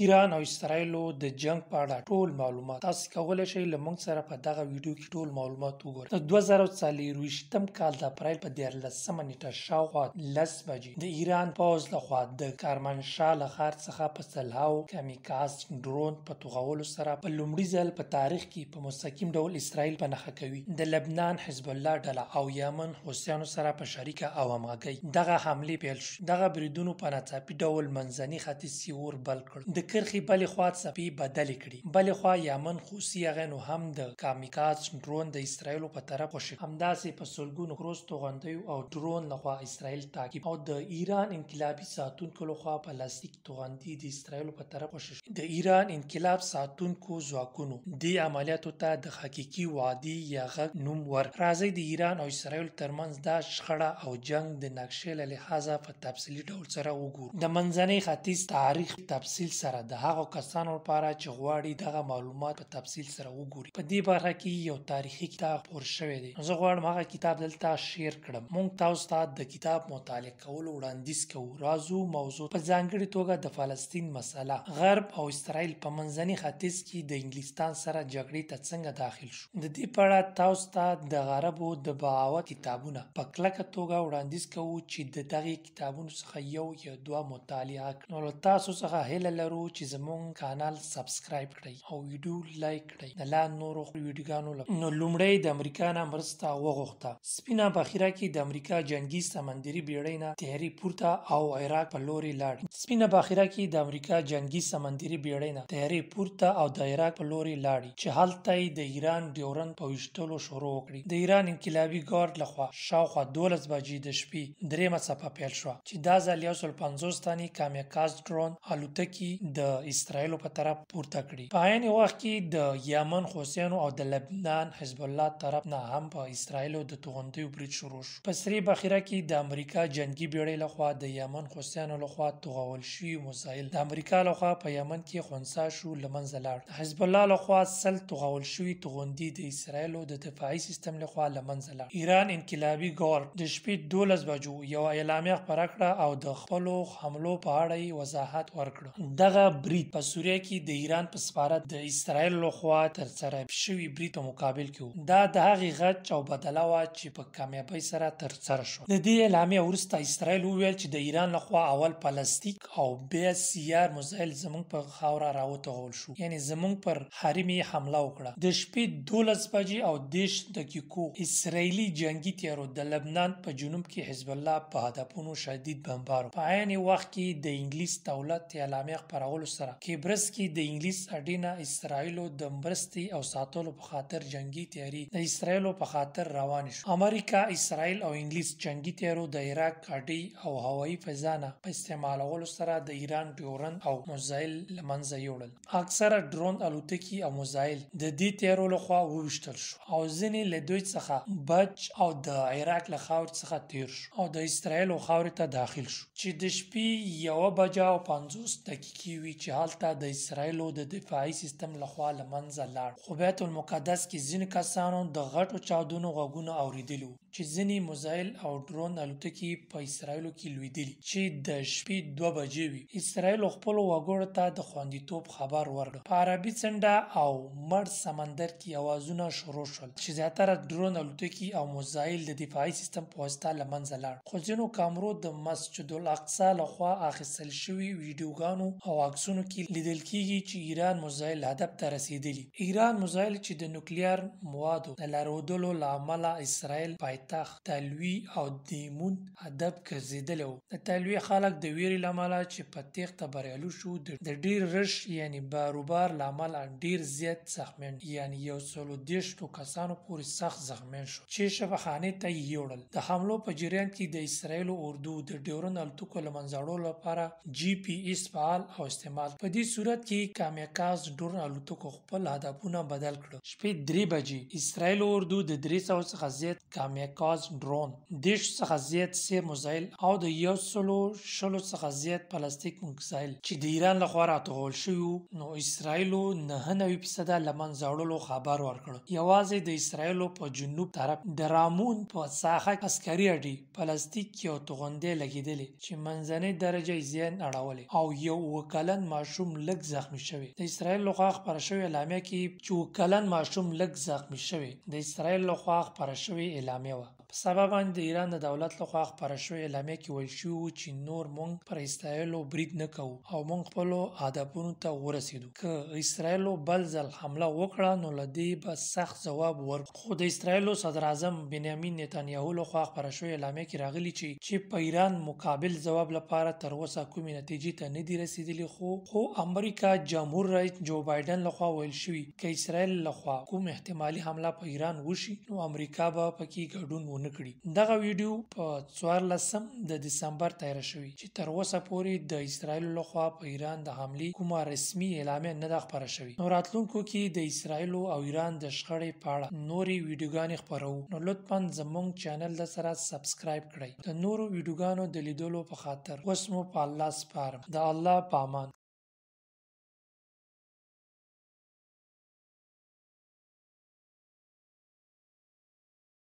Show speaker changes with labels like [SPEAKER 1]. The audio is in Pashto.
[SPEAKER 1] ایران او اسرایلو د جنگ په اړه ټول معلومات تاسو کولای شئ له موږ سره په دغه ویډیو کې ټول معلومات وګورئ. د 2024م کال د اپریل په 14مه نیټه شاوخوا 10 بجې د ایران پوځ لخوا د کارمنشاه له ښار څخه په سلهاو کامیکاز ډرون په توغولو سره په لومړي ځل په تاریخ کې په مستقیم ډول اسرایل په نښه کوي. د لبنان حزب الله ډله او یمن حوثیانو سره په شریکه او همغږۍ دغه حملې پیل شو. دغه بریدونو په ناڅاپي ډول منځني ختیځ اور بل کړ. د کرخې بلې خوا څپې بدلې کړې. بلې خوا یمن حوثي هغه نو هم د کامیکاز ډرون د اسرایلو په طرف وشو. همداسې په سلګونو کروز توغندیو او ډرون لخوا اسرایل تعقیب او د ایران انقلابي ساتونکو لخوا پلاستیک توغندي د اسرایلو په طرف وشو. د ایران انقلاب ساتونکو ځواکونو دې عملیاتو ته د حقيقي وادي یا غږ نوم ورکړ. راځي د ایران او اسرایل ترمنځ دا شخړه او جنگ د نقشې له لحاظه په تفصیلي ډول سره وګورو. د منځني ختیځ تاریخ تفصیل سره د هغو کسانو لپاره چې غواړي دغه معلومات په تفصیل سره وګوري. په دې برخه کې یو تاریخي کتاب خپور شوی دی. زه غواړم هغه کتاب دلته شیر کړم. موږ تاسو ته د کتاب مطالعه کولو وړاندیز کوو. راځو موضوع په ځانګړي توګه د فلسطین مسله، غرب او اسرائیل په منځني ختیځ کې د انګلستان سره جګړې ته څنګه داخل شو. د دې په اړه تاسو ته د غربو د بغاوت کتابونه په کلکه توګه وړاندیز کوو چې د دغه کتابونو څخه یو یا دوه مطالعه کړئ. نو تاسو څخه هیله لرو چې زموږ کانال سبسکرایب کړئ او ویډیو لایک کړئ. د لا نورو ویډیوګانو لپاره نو لومړی د امریکا نه مرسته وغوښته. سپینه بخیره کې د امریکا جنگي سمندري بیړۍ نه تیاری پورته او عراق په لوري لاړ. سپینه بخیره کې د امریکا جنگي سمندري بیړۍ نه تیاری پورته او د عراق په لوري لاړ چې هلته د ایران ډیورن په وشتلو شروع وکړي. د ایران انقلابي ګارد لخوا شاوخوا 12 بجې د شپې درېمه څپه پیل شو چې دا ځل 150 تنې کامیکاز ډرون الوتکې د اسرایلو په طرف پورته کړي. په عین وخت کې د یمن حوثیانو او د لبنان حزب الله طرف نه هم په اسرایلو د توغندیو برید شروع شو. په سری بخیره کې د امریکا جنگي بیړۍ لخوا د یمن حوثیانو لخوا توغول شوي میزایل د امریکا لخوا په یمن کې خنثی شو لمنځه لاړ. د حزب الله لخوا سل توغول شوي توغندي د اسرایلو د دفاعي سیستم لخوا لمنځه لاړ. ایران انقلابي ګارد د شپې 12 بجو یو اعلامیه خپره کړه او د خپلو حملو په اړه وضاحت ورکړ. دغه برید په سوریه کې د ایران په سفارت د اسرایل لخوا ترسره شوی برید په مقابل کې و. دا د هغې غچ او بدله وه چې په کامیابۍ سره ترسره شو. د دې اعلامیې وروسته اسرایل وویل چې د ایران لخوا اول پلاستیک او بیا سیار میزایل زموږ په خاوره راوتوغول شو، یعنی زموږ پر حریم یې حمله وکړه. د شپې 12 بجې او 10 دقیقو اسرایلي جنگي تیارو د لبنان په جنوب کې حزب الله په هدفونو شدید بمبار. په عین وخت کې د انګلیس دولت اعلامیه خپرولو سره کیبرس کې د انګلیس اډینه اسرایلو د مرستې او ساتلو په خاطر جنگي تیاری د اسرایلو په خاطر روان شو. امریکا، اسرایل او انګلیس جنگي تیارو د عراق اډې او هوایي فضانه په استعمالولو سره د ایران ډیورن او میزایل لمنځه یوړل. اکثره ډرون الوتکې او میزایل د دې تیارو لخوا وویشتل شو او ځینې له دوی څخه بچ او د عراق له خاورې څخه تیر شو او د اسرایل خاورې ته داخل شو چې د شپې 1:50 دقیقې وي چې هلته د اسرایلو د دفاعي سیستم لخوا لمنځه لاړ. خو بیت المقدس کې ځینې کسانو د غټو چاودنو غږونه اوریدلي چې ځینې میزایل او ډرون الوتکې په اسرایلو کې لویدلي چې د شپې 2 بجې وي. اسرایل خپل وګړو ته د خوندیتوب خبر ورکړ. په عربي څنډه او مړ سمندر کې اوازونه شروع شول چې زیاتره ډرون الوتکې او میزایل د دفاعي سیستم په واسطه لمنځه لاړ. خو ځینو کامرو د مسجد الاقصی لخوا اخیستل شوي ویډیوګانو او عکسونو کې لیدل کیږي چې ایران میزایل هدف ته رسیدلی. ایران میزایل چې د نوکلیار موادو د لارودلو له امله اسرایل پایتخت تلوي او دیمون هدف ګرځیدلی و. د تلوي خلک د ویرې له امله چې په تیښته بریالي شو د ډیر رش یعنی باروبار له امله ډیر زیات زخمیان یعنی 130 کسانو پورې سخت زخمیان شو چې شفاخانې ته یې یوړل. د حملو په جریان کې د اسرایل اردو د ډیورن الوتکو له منځه لپاره جی پی ایس فعال او استعمال. په دې صورت کې کامیکاز ډرون الوتکو خپل هدفونه بدل کړل. شپې 3 بجې اسرایل اردو د 300 څخه زیات کامیکاز ډرون، 10 څخه زیات سیر میزایل او د 120 څخه زیات پلاستیک میزایل چې د ایران لخوا راټول شوي نو اسرایلو 99% لمنځه وړلو خبر ورکړ. یوازې د اسرایلو په جنوب طرف د رامون په ساحه عسکري اډې پلاستیک یو توغندی لګیدلی چې منځنۍ درجه زیان اړولې او یو وکالت کلن ماشوم لږ زخمی شوی. د اسرایل لخوا خپاره شوې اعلامیه کې چې کلن ماشوم لږ زخمی شوی د اسرایل لخوا خپاره شوې اعلامیه وه. په سبا باندې د ایران د دولت لخوا خپاره شوې اعلامیه کې ویل شوي وو چې نور مونږ پر اسرایلو برید نه کوو او مونږ خپلو هدفونو ته ورسېدو. که اسرایلو بل ځل حمله وکړه نو له دې به سخت ځواب ورکړو. خو د اسرایلو صدر اعظم بنیامین نتانیاهو لخوا خپاره شوې اعلامیه کې راغلي چې په ایران مقابل ځواب لپاره تر اوسه کومې نتیجې ته نه دي رسېدلي. خو امریکا جمهور رئیس جو بایدن لخوا ویل شوي که اسرایل لخوا کوم احتمالي حمله په ایران وشي نو امریکا به پکې ګډون ونه کړي. دغه ویډیو په 14 د دسمبر تیاره شوی چې تر اوسه پورې د اسرایل لخوا په ایران د حملې کومه رسمي اعلامیه نه ده خپاره شوې. نو راتلونکو کې د اسرایل او ایران د شخړې په اړه نورې ویډیوګانې خپروو. نو لطفا زموږ چینل د سره سبسکرایب کړئ. د نورو ویډیوګانو د لیدلو په خاطر اوس مو په الله سپارم. د الله په امان.